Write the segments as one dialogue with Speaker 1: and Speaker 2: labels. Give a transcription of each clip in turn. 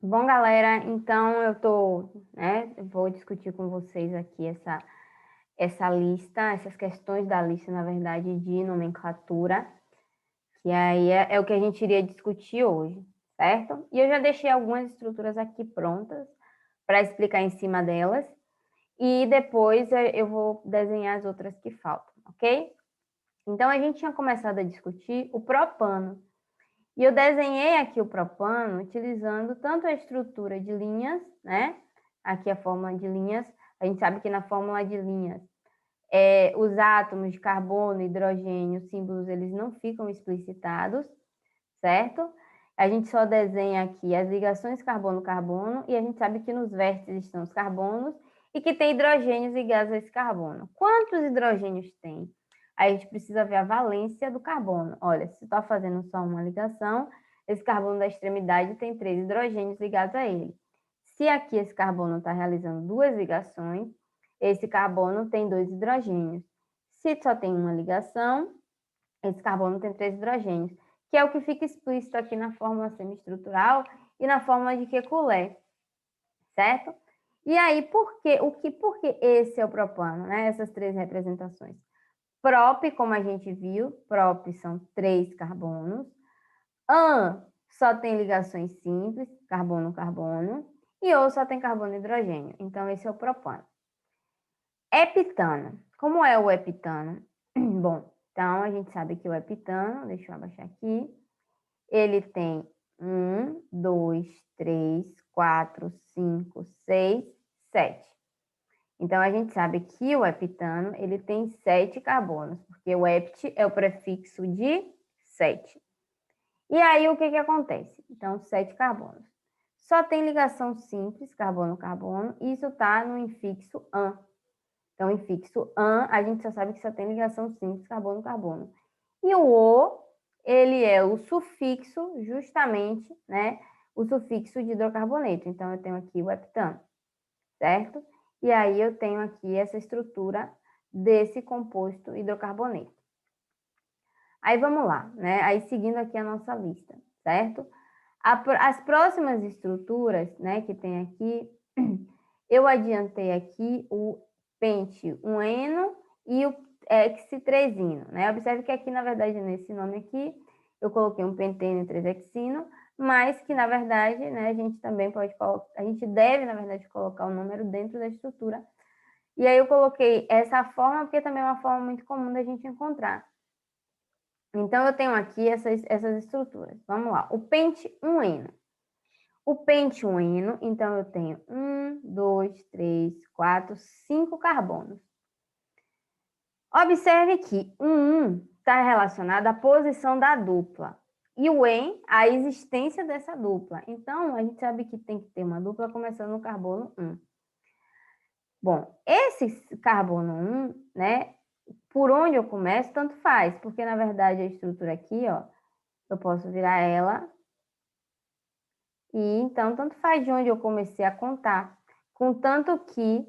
Speaker 1: Bom, galera, então eu vou discutir com vocês aqui essa lista, essas questões da lista, na verdade, de nomenclatura, que aí é o que a gente iria discutir hoje, certo? E eu já deixei algumas estruturas aqui prontas para explicar em cima delas, e depois eu vou desenhar as outras que faltam, ok? Então, a gente tinha começado a discutir o propano. E eu desenhei aqui o propano utilizando tanto a estrutura de linhas, né? Aqui a fórmula de linhas. A gente sabe que na fórmula de linhas, os átomos de carbono, hidrogênio, símbolos, eles não ficam explicitados, certo? A gente só desenha aqui as ligações carbono-carbono e a gente sabe que nos vértices estão os carbonos e que tem hidrogênios ligados a esse carbono. Quantos hidrogênios tem? Aí a gente precisa ver a valência do carbono. Olha, se está fazendo só uma ligação, esse carbono da extremidade tem 3 hidrogênios ligados a ele. Se aqui esse carbono está realizando 2 ligações, esse carbono tem 2 hidrogênios. Se só tem uma ligação, esse carbono tem 3 hidrogênios, que é o que fica explícito aqui na fórmula semiestrutural e na fórmula de Kekulé, certo? E aí, por que esse é o propano, né? Essas 3 representações. Prop, como a gente viu, prop são 3 carbonos. An só tem ligações simples, carbono-carbono. E O só tem carbono e hidrogênio. Então, esse é o propano. Heptano. Como é o heptano? Bom, então a gente sabe que o heptano, deixa eu abaixar aqui, ele tem 1, 2, 3, 4, 5, 6, 7. Então, a gente sabe que o heptano, ele tem 7 carbonos, porque o hept é o prefixo de 7. E aí, o que acontece? Então, 7 carbonos. Só tem ligação simples, carbono-carbono, e isso está no infixo an. Então, infixo an, a gente só sabe que só tem ligação simples, carbono-carbono. E o O, ele é o sufixo, justamente, né? O sufixo de hidrocarboneto. Então, eu tenho aqui o heptano, certo? E aí, eu tenho aqui essa estrutura desse composto hidrocarboneto. Aí, vamos lá, né? Aí, seguindo aqui a nossa lista, certo? As próximas estruturas, né, que tem aqui, eu adiantei aqui o pente 1-eno e o hex-3-ino, né? Observe que aqui, na verdade, nesse nome aqui, eu coloquei um penteno e 3-hexino, mas que, na verdade, né, a gente também pode colocar, a gente deve, na verdade, colocar o número dentro da estrutura. E aí eu coloquei essa forma, porque também é uma forma muito comum da gente encontrar. Então, eu tenho aqui essas estruturas. Vamos lá. O pente 1-eno. O pente 1-eno, então, eu tenho 1, 2, 3, 4, 5 carbonos. Observe que o 1 está relacionado à posição da dupla. E o en, a existência dessa dupla. Então, a gente sabe que tem que ter uma dupla começando no carbono 1. Bom, esse carbono 1, né, por onde eu começo, tanto faz, porque, na verdade, a estrutura aqui, ó, eu posso virar ela e, então, tanto faz de onde eu comecei a contar, contanto que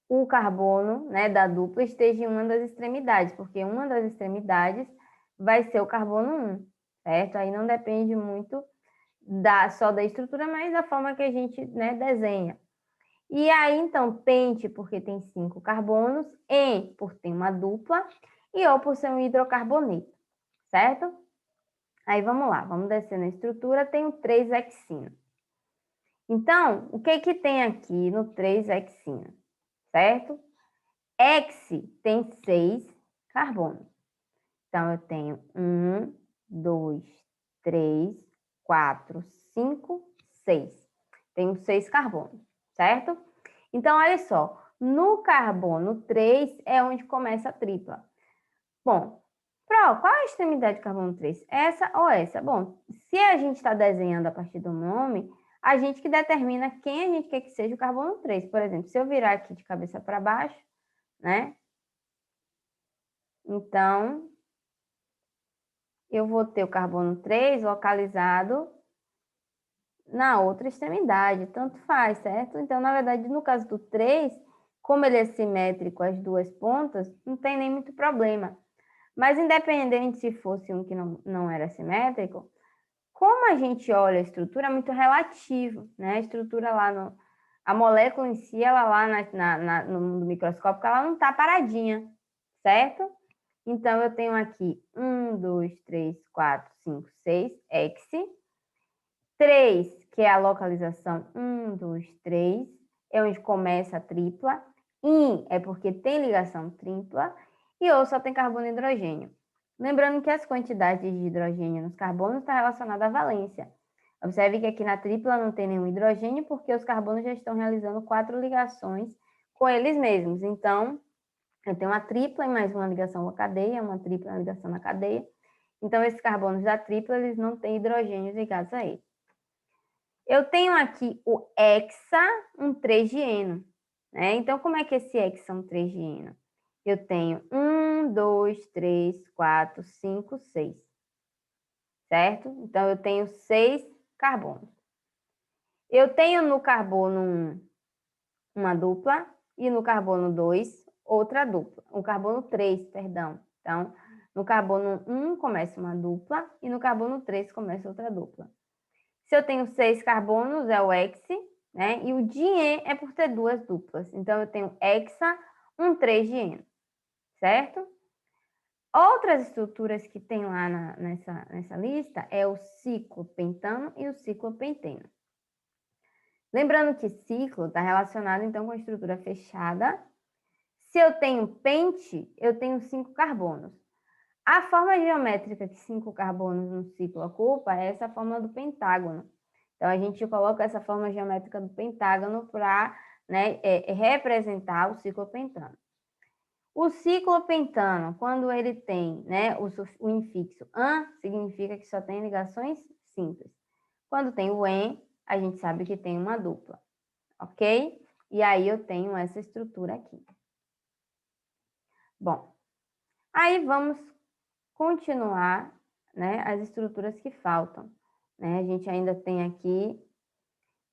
Speaker 1: o carbono, né, da dupla esteja em uma das extremidades, porque uma das extremidades vai ser o carbono 1, certo? Aí não depende muito só da estrutura, mas da forma que a gente, né, desenha. E aí, então, pente, porque tem 5 carbonos, en, por ter uma dupla, e O, por ser um hidrocarboneto, certo? Aí, vamos lá, vamos descer na estrutura, tem o 3-hexino. Então, o que tem aqui no 3-hexino, certo? Hex tem 6 carbonos. Então, eu tenho 1, 2, 3, 4, 5, 6. Tenho 6 carbonos, certo? Então, olha só, no carbono 3 é onde começa a tripla. Bom, qual é a extremidade de carbono 3? Essa ou essa? Bom, se a gente está desenhando a partir do nome, a gente que determina quem a gente quer que seja o carbono 3. Por exemplo, se eu virar aqui de cabeça para baixo, né? Então, eu vou ter o carbono 3 localizado na outra extremidade, tanto faz, certo? Então, na verdade, no caso do 3, como ele é simétrico às duas pontas, não tem nem muito problema. Mas independente se fosse um que não era simétrico, Como a gente olha a estrutura, é muito relativo, né? A estrutura lá a molécula em si, ela lá no mundo microscópico, ela não está paradinha, certo? Então, eu tenho aqui 1, 2, 3, 4, 5, 6, X. 3, que é a localização 1, 2, 3, é onde começa a tripla. In é porque tem ligação tripla. E O só tem carbono e hidrogênio. Lembrando que as quantidades de hidrogênio nos carbonos estão relacionadas à valência. Observe que aqui na tripla não tem nenhum hidrogênio, porque os carbonos já estão realizando 4 ligações com eles mesmos. Então, eu tenho uma tripla e mais uma ligação à cadeia, uma tripla e uma ligação na cadeia. Então, esses carbonos da tripla, eles não têm hidrogênios ligados a eles. Eu tenho aqui o hexa, um 3-dieno, né? Então, como é que esse hexa é um 3-dieno? Eu tenho 1, 2, 3, 4, 5, 6. Certo? Então, eu tenho 6 carbonos. Eu tenho no carbono 1 uma dupla e no carbono 2 outra dupla. O carbono 3, perdão. Então, no carbono 1 começa uma dupla e no carbono 3 começa outra dupla. Se eu tenho 6 carbonos, é o hex, né? E o dien é por ter 2 duplas. Então, eu tenho hexa, um 3-dieno, certo? Outras estruturas que tem lá nessa lista é o ciclopentano e o ciclopenteno. Lembrando que ciclo está relacionado, então, com a estrutura fechada. Se eu tenho pente, eu tenho 5 carbonos. A forma geométrica que 5 carbonos no ciclo ocupa é essa forma do pentágono. Então, a gente coloca essa forma geométrica do pentágono para, né, representar o ciclopentano. O ciclopentano, quando ele tem, né, o infixo an, significa que só tem ligações simples. Quando tem o en, a gente sabe que tem uma dupla, ok? E aí eu tenho essa estrutura aqui. Bom, aí vamos continuar, né, as estruturas que faltam. Né? A gente ainda tem aqui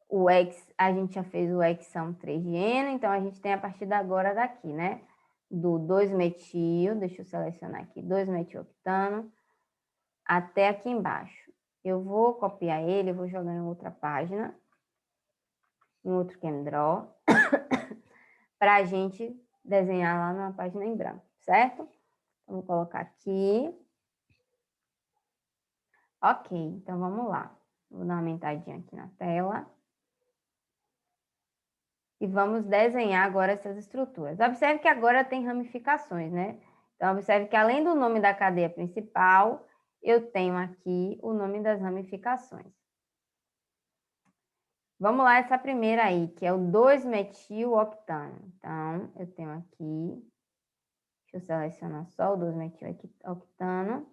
Speaker 1: o X, a gente já fez o hexão 3-dieno, então a gente tem a partir de agora daqui, né? Do 2-metil, deixa eu selecionar aqui, 2-metiloctano, até aqui embaixo. Eu vou copiar ele, vou jogar em outra página, em outro ChemDraw, para a gente desenhar lá numa página em branco, certo? Então, vou colocar aqui. Ok, então vamos lá. Vou dar uma aumentadinha aqui na tela. E vamos desenhar agora essas estruturas. Observe que agora tem ramificações, né? Então, observe que além do nome da cadeia principal, eu tenho aqui o nome das ramificações. Vamos lá, essa primeira aí, que é o 2-metiloctano. Então, eu tenho aqui, deixa eu selecionar só o 2-metiloctano.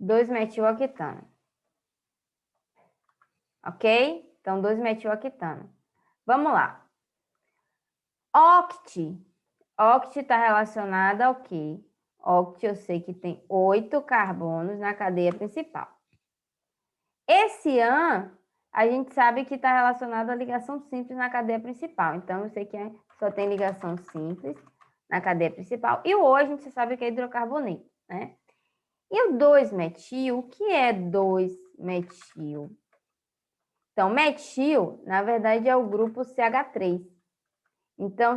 Speaker 1: 2-metiloctano. Ok? Então, 2-metiloctano. Vamos lá. Oct. Oct está relacionado ao quê? Oct eu sei que tem 8 carbonos na cadeia principal. Esse an, a gente sabe que está relacionado à ligação simples na cadeia principal. Então, eu sei que só tem ligação simples na cadeia principal. E o O, a gente sabe que é hidrocarboneto, né? E o 2-metil, o que é 2-metil? Então, metil, na verdade, é o grupo CH3. Então,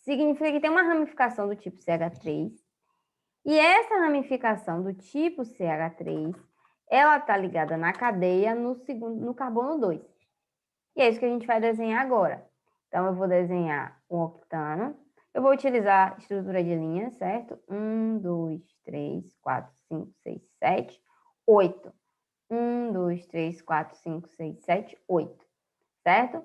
Speaker 1: significa que tem uma ramificação do tipo CH3. E essa ramificação do tipo CH3, ela está ligada na cadeia no carbono 2. E é isso que a gente vai desenhar agora. Então, eu vou desenhar um octano. Eu vou utilizar a estrutura de linha, certo? 1, 2, 3, 4, 5, 6, 7, 8. 1, 2, 3, 4, 5, 6, 7, 8. Certo?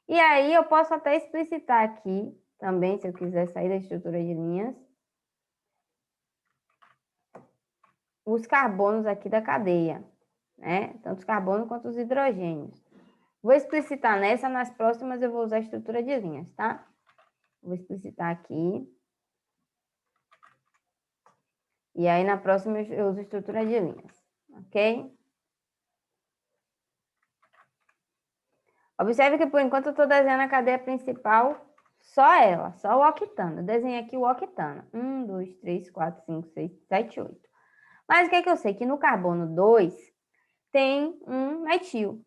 Speaker 1: E aí, eu posso até explicitar aqui também, se eu quiser sair da estrutura de linhas, os carbonos aqui da cadeia, né? Tanto os carbonos quanto os hidrogênios. Vou explicitar nessa, nas próximas eu vou usar a estrutura de linhas, tá? Vou explicitar aqui. E aí, na próxima, eu uso a estrutura de linhas, ok? Observe que, por enquanto, eu estou desenhando a cadeia principal, só ela, só o octano. Eu desenhei aqui o octano. 1, 2, 3, 4, 5, 6, 7, 8. Mas o que é que eu sei? Que no carbono 2 tem um metil.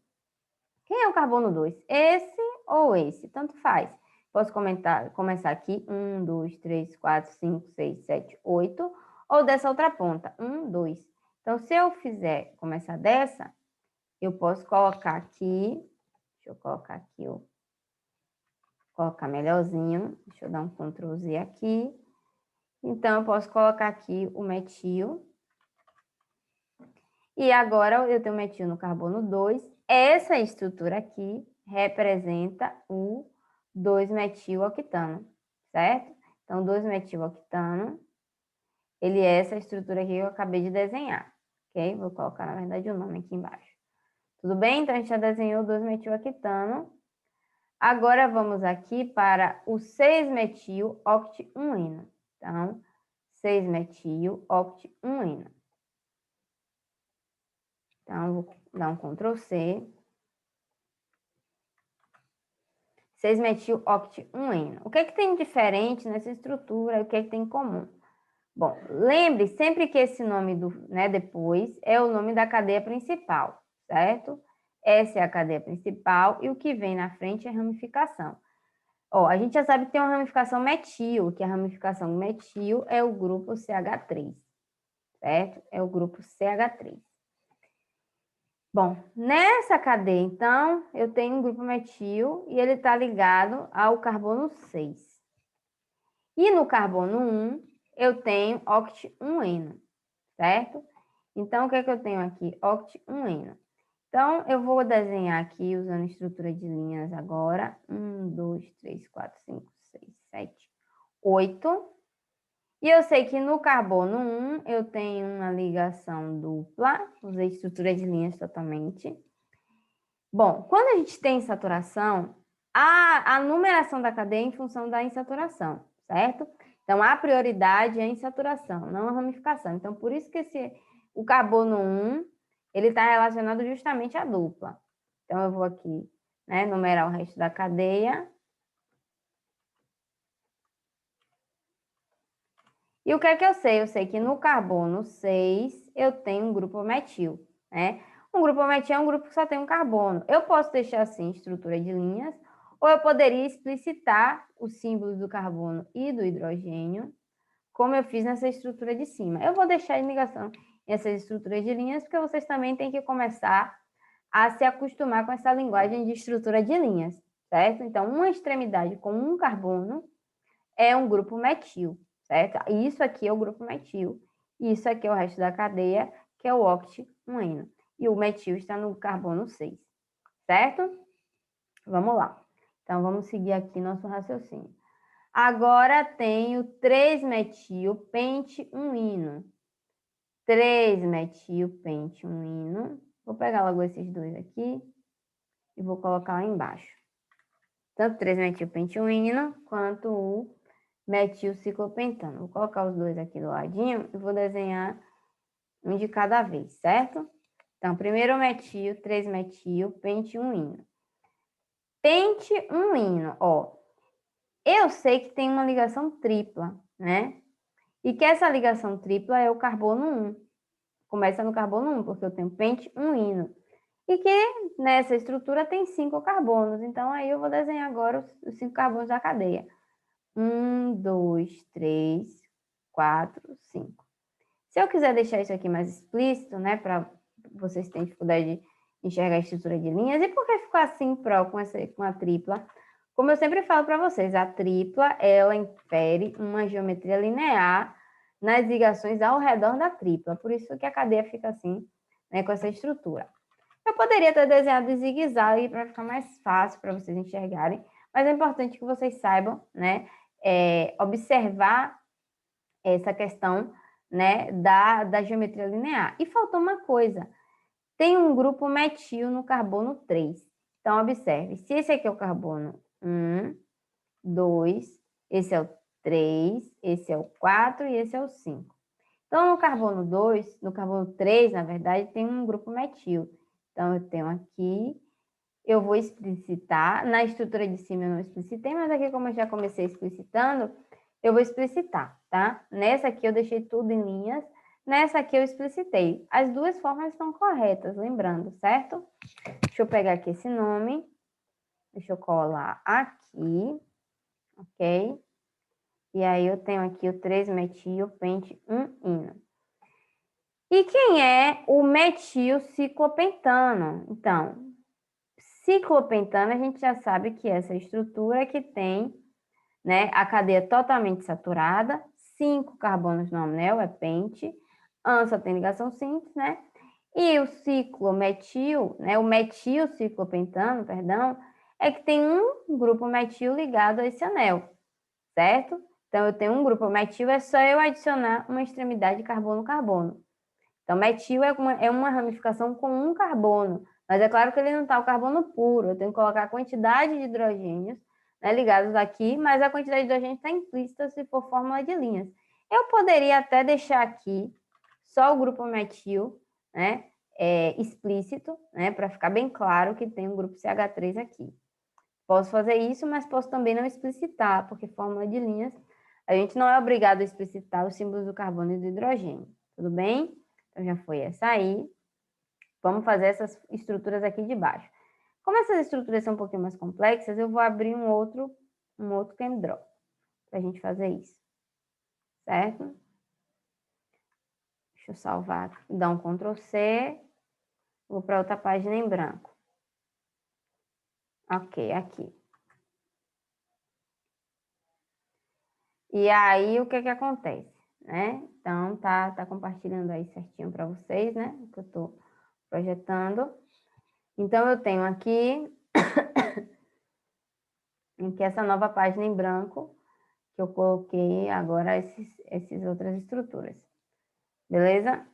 Speaker 1: Quem é o carbono 2? Esse ou esse? Tanto faz. Posso começar aqui. 1, 2, 3, 4, 5, 6, 7, 8. Ou dessa outra ponta. 1, 2. Então, se eu fizer começar dessa, eu posso colocar aqui. Deixa eu colocar aqui, ó. Colocar melhorzinho. Deixa eu dar um Ctrl Z aqui. Então, eu posso colocar aqui o metil. E agora eu tenho metil no carbono 2. Essa estrutura aqui representa o 2-metiloctano, certo? Então, 2-metiloctano, ele é essa estrutura aqui que eu acabei de desenhar, ok? Vou colocar, na verdade, o nome aqui embaixo. Tudo bem? Então, a gente já desenhou o 2-metiloctano. Agora, vamos aqui para o 6-metil-oct-1-eno. Então, 6-metil-oct-1-eno. Então, vou dar um Ctrl C. 6-metil-oct-1-eno. O que é que tem diferente nessa estrutura e o que é que tem em comum? Bom, lembre sempre que esse nome depois é o nome da cadeia principal, certo? Essa é a cadeia principal e o que vem na frente é ramificação. Ó, a gente já sabe que tem uma ramificação metil, que a ramificação metil é o grupo CH3, certo? É o grupo CH3. Bom, nessa cadeia, então, eu tenho um grupo metil e ele está ligado ao carbono 6. E no carbono 1, eu tenho oct-1-eno, certo? Então, o que é que eu tenho aqui? Oct-1-eno. Então, eu vou desenhar aqui usando estrutura de linhas agora. 1, 2, 3, 4, 5, 6, 7, 8. E eu sei que no carbono 1 eu tenho uma ligação dupla. Usei estrutura de linhas totalmente. Bom, quando a gente tem insaturação, a numeração da cadeia é em função da insaturação, certo? Então, a prioridade é a insaturação, não a ramificação. Então, por isso que o carbono 1, ele está relacionado justamente à dupla. Então, eu vou aqui, numerar o resto da cadeia. E o que é que eu sei? Eu sei que no carbono 6, eu tenho um grupo metil, né? Um grupo metil é um grupo que só tem um carbono. Eu posso deixar assim, estrutura de linhas, ou eu poderia explicitar os símbolos do carbono e do hidrogênio, como eu fiz nessa estrutura de cima. Eu vou deixar em ligação essas estruturas de linhas, porque vocês também têm que começar a se acostumar com essa linguagem de estrutura de linhas, certo? Então, uma extremidade com um carbono é um grupo metil, certo? Isso aqui é o grupo metil. E isso aqui é o resto da cadeia, que é o oct-1-eno. E o metil está no carbono 6, certo? Vamos lá. Então, vamos seguir aqui nosso raciocínio. Agora tenho 3-metil-pente-1-eno. 3-metil-pente-1-eno. Vou pegar logo esses dois aqui e vou colocar lá embaixo. Tanto 3-metil-pente-1-eno quanto o metilciclopentano. Vou colocar os dois aqui do ladinho e vou desenhar um de cada vez, certo? Então, primeiro o metil, 3-metil-pente-1-eno. Pente-1-eno, ó. Eu sei que tem uma ligação tripla, né? E que essa ligação tripla é o carbono 1. Começa no carbono 1, porque eu tenho pente-1-eno. E que nessa estrutura tem 5 carbonos. Então, aí eu vou desenhar agora os 5 carbonos da cadeia. 1, 2, 3, 4, 5. Se eu quiser deixar isso aqui mais explícito, né, para vocês terem dificuldade de enxergar a estrutura de linhas, e por que ficou assim com a tripla? Como eu sempre falo para vocês, a tripla, ela infere uma geometria linear nas ligações ao redor da tripla, por isso que a cadeia fica assim, né, com essa estrutura. Eu poderia ter desenhado em zigue-zague para ficar mais fácil para vocês enxergarem, mas é importante que vocês saibam, né, observar essa questão, né, da geometria linear. E faltou uma coisa, tem um grupo metil no carbono 3. Então, observe, se esse aqui é o carbono 1, 2, esse é o 3, esse é o 4 e esse é o 5. Então, no carbono 2, no carbono 3, na verdade, tem um grupo metil. Então, eu tenho aqui, eu vou explicitar, na estrutura de cima eu não explicitei, mas aqui como eu já comecei explicitando, eu vou explicitar, tá? Nessa aqui eu deixei tudo em linhas, Nessa aqui eu explicitei. As duas formas estão corretas, lembrando, certo? Deixa eu pegar aqui esse nome. Deixa eu colar aqui, ok? E aí eu tenho aqui o 3-metil-pente-1-ino. E quem é o metilciclopentano? Então, ciclopentano a gente já sabe que é essa estrutura que tem, né, a cadeia totalmente saturada, 5 carbonos no anel, é pente, só tem ligação simples, né? E o ciclometil, né, o metilciclopentano, perdão, é que tem um grupo metil ligado a esse anel, certo? Então, eu tenho um grupo metil, é só eu adicionar uma extremidade carbono-carbono. Então, metil é uma ramificação com um carbono, mas é claro que ele não está o carbono puro, eu tenho que colocar a quantidade de hidrogênios, né, ligados aqui, mas a quantidade de hidrogênio está implícita se for fórmula de linhas. Eu poderia até deixar aqui só o grupo metil, né, explícito, né, para ficar bem claro que tem um grupo CH3 aqui. Posso fazer isso, mas posso também não explicitar, porque fórmula de linhas, a gente não é obrigado a explicitar os símbolos do carbono e do hidrogênio, tudo bem? Então, já foi essa aí. Vamos fazer essas estruturas aqui de baixo. Como essas estruturas são um pouquinho mais complexas, eu vou abrir um outro ChemDraw para a gente fazer isso. Certo? Deixa eu salvar, dar um Ctrl C. Vou para outra página em branco. Ok, aqui. E aí, o que acontece, né? Então, tá compartilhando aí certinho para vocês, né? O que eu estou projetando. Então, eu tenho aqui essa nova página em branco, que eu coloquei agora essas outras estruturas. Beleza?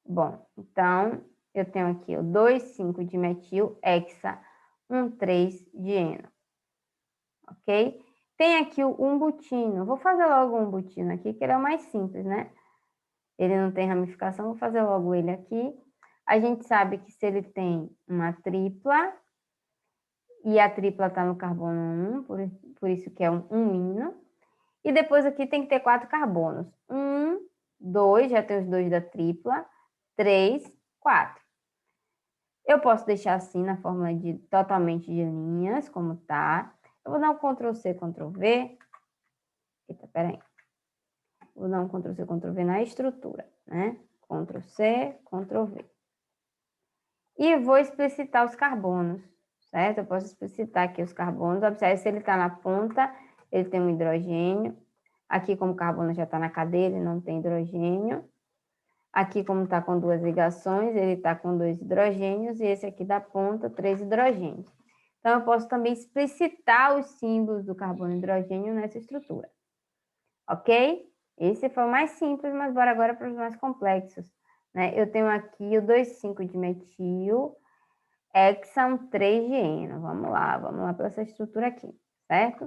Speaker 1: Bom, então, eu tenho aqui o 2,5 de metil, hexa, 1,3 de eno. Ok? Tem aqui o umbutino. Vou fazer logo o umbutino aqui, que ele é o mais simples, né? Ele não tem ramificação, vou fazer logo ele aqui. A gente sabe que se ele tem uma tripla, e a tripla está no carbono 1, por isso que é um ino. E depois aqui tem que ter 4 carbonos. 1, 2, já tem os 2 da tripla. 3, 4. Eu posso deixar assim na fórmula totalmente de linhas, como tá. Eu vou dar um Ctrl C, Ctrl V. Eita, peraí. Vou dar um Ctrl C, Ctrl V na estrutura, né? Ctrl C, Ctrl V. E vou explicitar os carbonos, certo? Eu posso explicitar aqui os carbonos. Observe, se ele está na ponta, ele tem um hidrogênio. Aqui, como o carbono já está na cadeia, ele não tem hidrogênio. Aqui, como está com 2 ligações, ele está com 2 hidrogênios. E esse aqui da ponta, 3 hidrogênios. Então, eu posso também explicitar os símbolos do carbono e hidrogênio nessa estrutura. Ok? Esse foi o mais simples, mas bora agora para os mais complexos. Né? Eu tenho aqui o 2,5 de metil, hexa 3 de eno. Vamos lá para essa estrutura aqui, certo?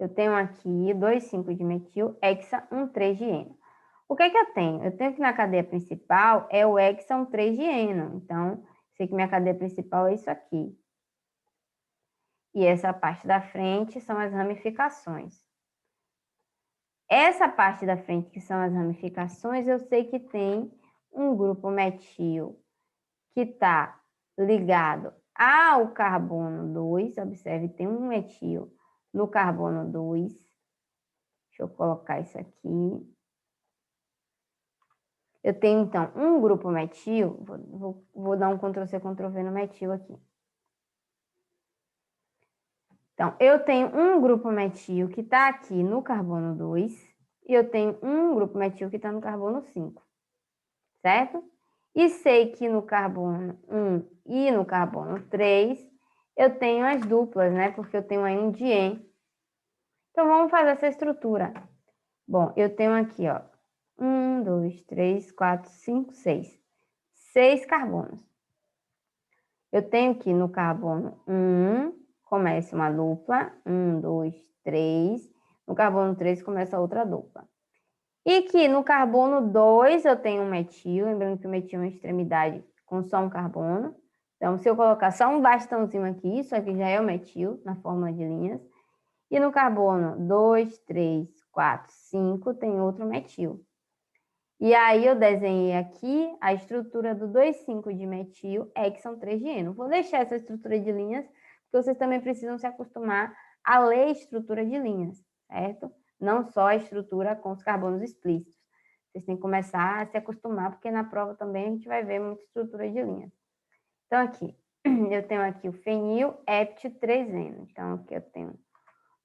Speaker 1: Eu tenho aqui 2,5 de metil, hexa 3 de eno. O que é que eu tenho? Eu tenho que na cadeia principal é o hexa 3 de eno. Então, sei que minha cadeia principal é isso aqui. E essa parte da frente são as ramificações. Essa parte da frente, que são as ramificações, eu sei que tem um grupo metil que está ligado ao carbono 2. Observe, tem um metil no carbono 2. Deixa eu colocar isso aqui. Eu tenho, então, um grupo metil. Vou dar um Ctrl C, Ctrl V no metil aqui. Então, eu tenho um grupo metil que está aqui no carbono 2 e eu tenho um grupo metil que está no carbono 5, certo? E sei que no carbono 1 e no carbono 3 eu tenho as duplas, né? Porque eu tenho aí um dien. Então, vamos fazer essa estrutura. Bom, eu tenho aqui, ó, 1, 2, 3, 4, 5, 6. 6 carbonos. Eu tenho que no carbono 1 começa uma dupla, 1, 2, 3. No carbono 3 começa outra dupla. E que no carbono 2 eu tenho um metil, lembrando que o metil é uma extremidade com só um carbono. Então, se eu colocar só um bastãozinho aqui, isso aqui já é o metil, na fórmula de linhas. E no carbono 2, 3, 4, 5 tem outro metil. E aí eu desenhei aqui a estrutura do 2,5 de metil, que são 3 de eno. Vou deixar essa estrutura de linhas, porque vocês também precisam se acostumar a ler estrutura de linhas, certo? Não só a estrutura com os carbonos explícitos. Vocês têm que começar a se acostumar, porque na prova também a gente vai ver muita estrutura de linhas. Então, aqui, eu tenho aqui o fenil, hept 3-eno. Então, aqui eu tenho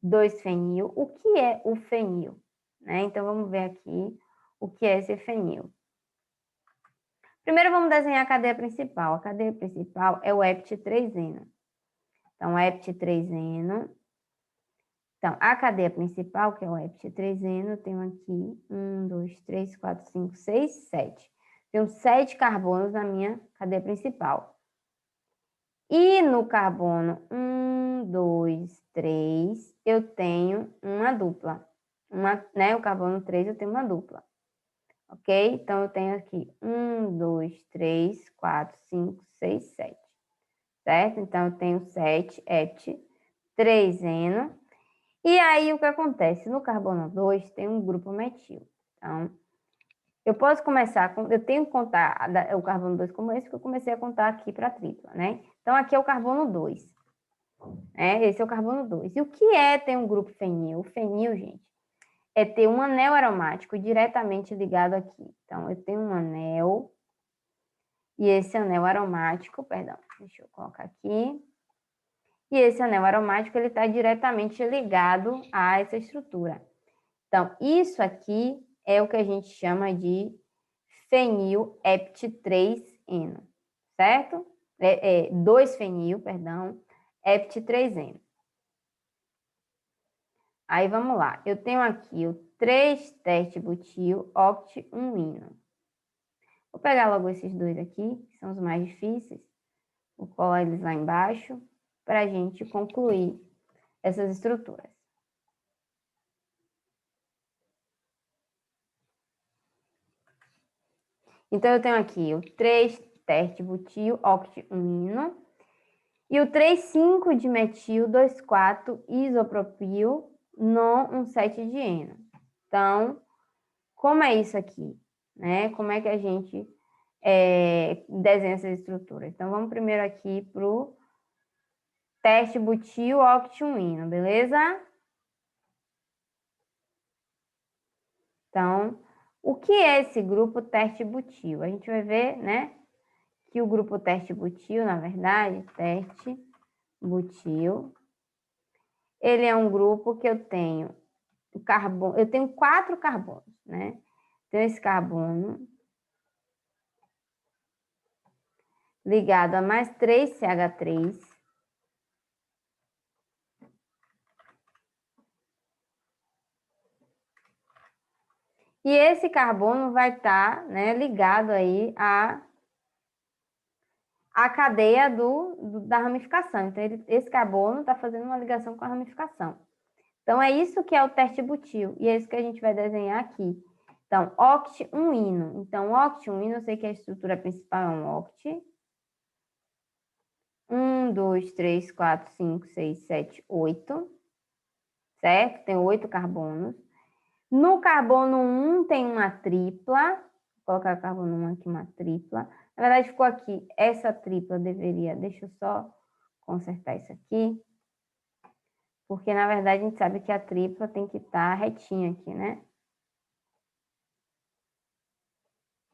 Speaker 1: 2 fenil. O que é o fenil? Né? Então, vamos ver aqui o que é esse fenil. Primeiro, vamos desenhar a cadeia principal. A cadeia principal é o hept 3-eno. Então, hept 3-eno. Então, a cadeia principal, que é o hept 3-eno, eu tenho aqui 1, 2, 3, 4, 5, 6, 7. Tenho 7 carbonos na minha cadeia principal. E no carbono 1, 2, 3, eu tenho uma dupla. O carbono 3 eu tenho uma dupla. Ok? Então, eu tenho aqui 1, 2, 3, 4, 5, 6, 7. Certo? Então, eu tenho 7 hept 3-eno. E aí, o que acontece? No carbono 2 tem um grupo metil. Então, eu posso começar com... Eu tenho que contar o carbono 2 como esse, que eu comecei a contar aqui para a tripla, né? Então, aqui é o carbono 2. Esse é o carbono 2. E o que é ter um grupo fenil? O fenil, gente, é ter um anel aromático diretamente ligado aqui. Então, eu tenho um anel, e esse anel aromático, perdão, deixa eu colocar aqui. E esse anel aromático, ele está diretamente ligado a essa estrutura. Então, isso aqui é o que a gente chama de fenil hept 3-eno, certo? 2-fenil, perdão, hept 3-eno. Aí, vamos lá. Eu tenho aqui o 3-tert-butil oct 1-ino. Vou pegar logo esses dois aqui, que são os mais difíceis. Vou colar eles lá embaixo para a gente concluir essas estruturas. Então, eu tenho aqui o 3-tert-butil oct 1-ino e o 3,5 de metil 2,4 isopropil non 1,7 de eno. Então, como é isso aqui? Né? Como é que a gente desenha essas estruturas? Então, vamos primeiro aqui para o teste butil oct 1-ino, beleza? Então, o que é esse grupo teste butil? A gente vai ver, né, que o grupo teste butil, na verdade, teste butil, ele é um grupo que eu tenho carbono, eu tenho 4 carbonos, né? Então, esse carbono ligado a mais 3 CH3. E esse carbono vai estar, né, ligado aí a cadeia da ramificação. Então, esse carbono está fazendo uma ligação com a ramificação. Então, é isso que é o teste butil. E é isso que a gente vai desenhar aqui. Então, oct 1-ino. Então, oct 1-ino, eu sei que a estrutura principal é um oct. 1, 2, 3, 4, 5, 6, 7, 8. Certo? Tem 8 carbonos. No carbono 1 tem uma tripla. Vou colocar o carbono 1 aqui, uma tripla. Na verdade, ficou aqui. Essa tripla deveria... Deixa eu só consertar isso aqui. Porque, na verdade, a gente sabe que a tripla tem que estar retinha aqui, né?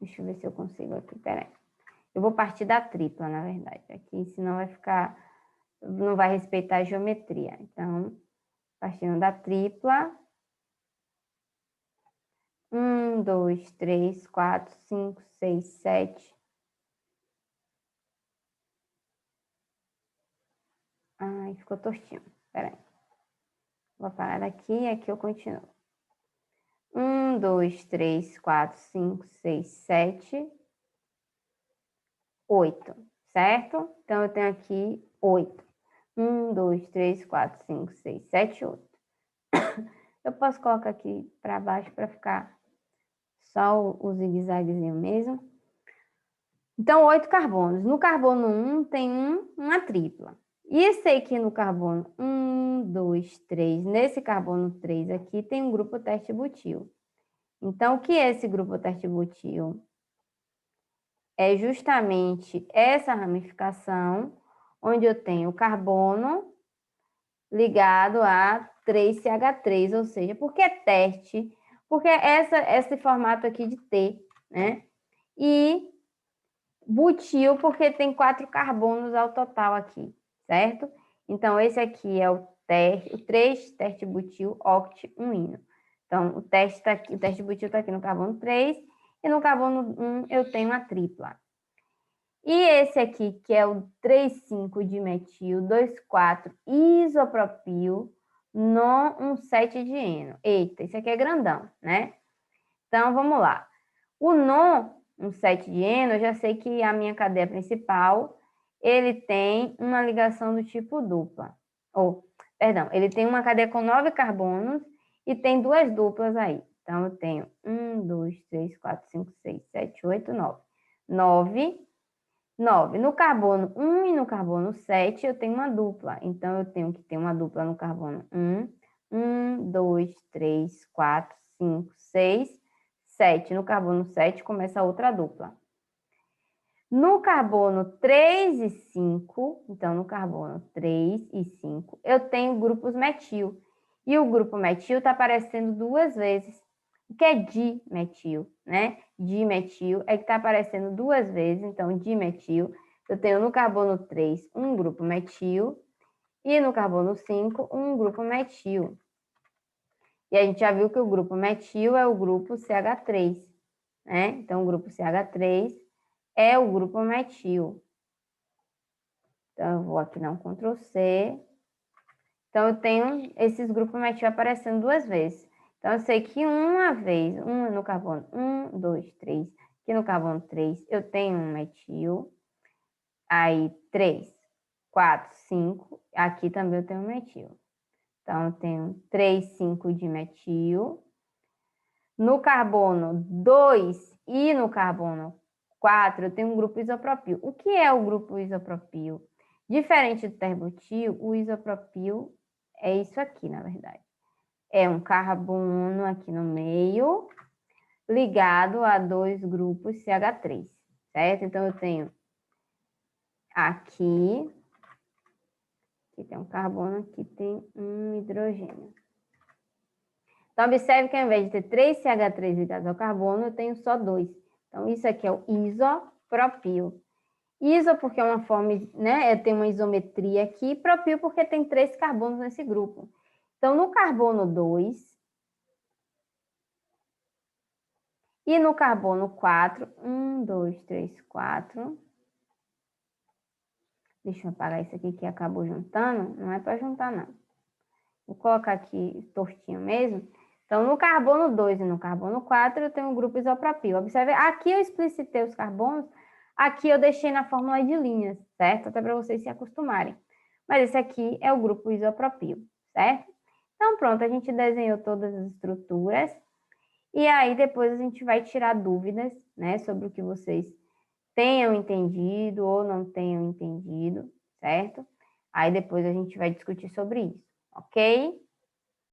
Speaker 1: Deixa eu ver se eu consigo aqui. Peraí. Eu vou partir da tripla, na verdade. Aqui, senão vai ficar... Não vai respeitar a geometria. Então, partindo da tripla... 1, 2, 3, 4, 5, 6, 7. Ai, ficou tortinho. Peraí. Vou parar aqui e aqui eu continuo. 1, 2, 3, 4, 5, 6, 7, 8. Certo? Então, eu tenho aqui 8. 1, 2, 3, 4, 5, 6, 7, 8. Eu posso colocar aqui para baixo para ficar só o zigue-zaguezinho mesmo. Então, 8 carbonos. No carbono 1 tem uma tripla. E sei que no carbono 1, 2, 3, nesse carbono 3 aqui, tem um grupo teste butil. Então, o que é esse grupo tertibutil? É justamente essa ramificação onde eu tenho o carbono ligado a 3CH3, ou seja, por que teste? Porque esse formato aqui de T, né? E butil, porque tem 4 carbonos ao total aqui, certo? Então, esse aqui é o 3-tertibutil-oct-1-ino. Então, o teste butil está aqui no carbono 3, e no carbono 1 eu tenho a tripla. E esse aqui, que é o 3,5-dimetil, 2,4-isopropil, non 1,7-dieno. Eita, esse aqui é grandão, né? Então, vamos lá. O non 1,7-dieno, eu já sei que a minha cadeia principal, ele tem uma ligação do tipo dupla. Ele tem uma cadeia com 9 carbonos e tem 2 duplas aí. Então, eu tenho 1, 2, 3, 4, 5, 6, 7, 8, 9. 9. No carbono 1 e no carbono 7, eu tenho uma dupla. Então, eu tenho que ter uma dupla no carbono 1. 1, 2, 3, 4, 5, 6, 7. No carbono 7, começa outra dupla. No carbono 3 e 5, então, no carbono 3 e 5, eu tenho grupos metil. E o grupo metil está aparecendo 2 vezes. O que é dimetil, né? Dimetil é que está aparecendo 2 vezes, então dimetil. Eu tenho no carbono 3 um grupo metil e no carbono 5 um grupo metil. E a gente já viu que o grupo metil é o grupo CH3, né? Então, o grupo CH3 é o grupo metil. Então, eu vou aqui dar um Ctrl C. Então, eu tenho esses grupos metil aparecendo 2 vezes. Então, eu sei que uma vez, no carbono 1, 2, 3, aqui no carbono 3, eu tenho um metil. Aí, 3, 4, 5, aqui também eu tenho um metil. Então, eu tenho 3, 5 de metil. No carbono 2 e no carbono 4, eu tenho um grupo isopropil. O que é o grupo isopropil? Diferente do terbutil, o isopropil é isso aqui, na verdade. É um carbono aqui no meio, ligado a 2 grupos CH3, certo? Então, eu tenho aqui tem um carbono, aqui tem um hidrogênio. Então, observe que ao invés de ter 3 CH3 ligados ao carbono, eu tenho só 2. Então, isso aqui é o isopropil. Iso porque é uma forma, né? Tem uma isometria aqui. Propil porque tem 3 carbonos nesse grupo. Então, no carbono 2 e no carbono 4, 1, 2, 3, 4. Deixa eu apagar isso aqui que acabou juntando. Não é para juntar, não. Vou colocar aqui tortinho mesmo. Então, no carbono 2 e no carbono 4, eu tenho um grupo isopropil. Observe, aqui eu explicitei os carbonos, aqui eu deixei na fórmula de linhas, certo? Até para vocês se acostumarem. Mas esse aqui é o grupo isopropil, certo? Então, pronto, a gente desenhou todas as estruturas. E aí, depois a gente vai tirar dúvidas, né, sobre o que vocês tenham entendido ou não tenham entendido, certo? Aí, depois a gente vai discutir sobre isso, ok?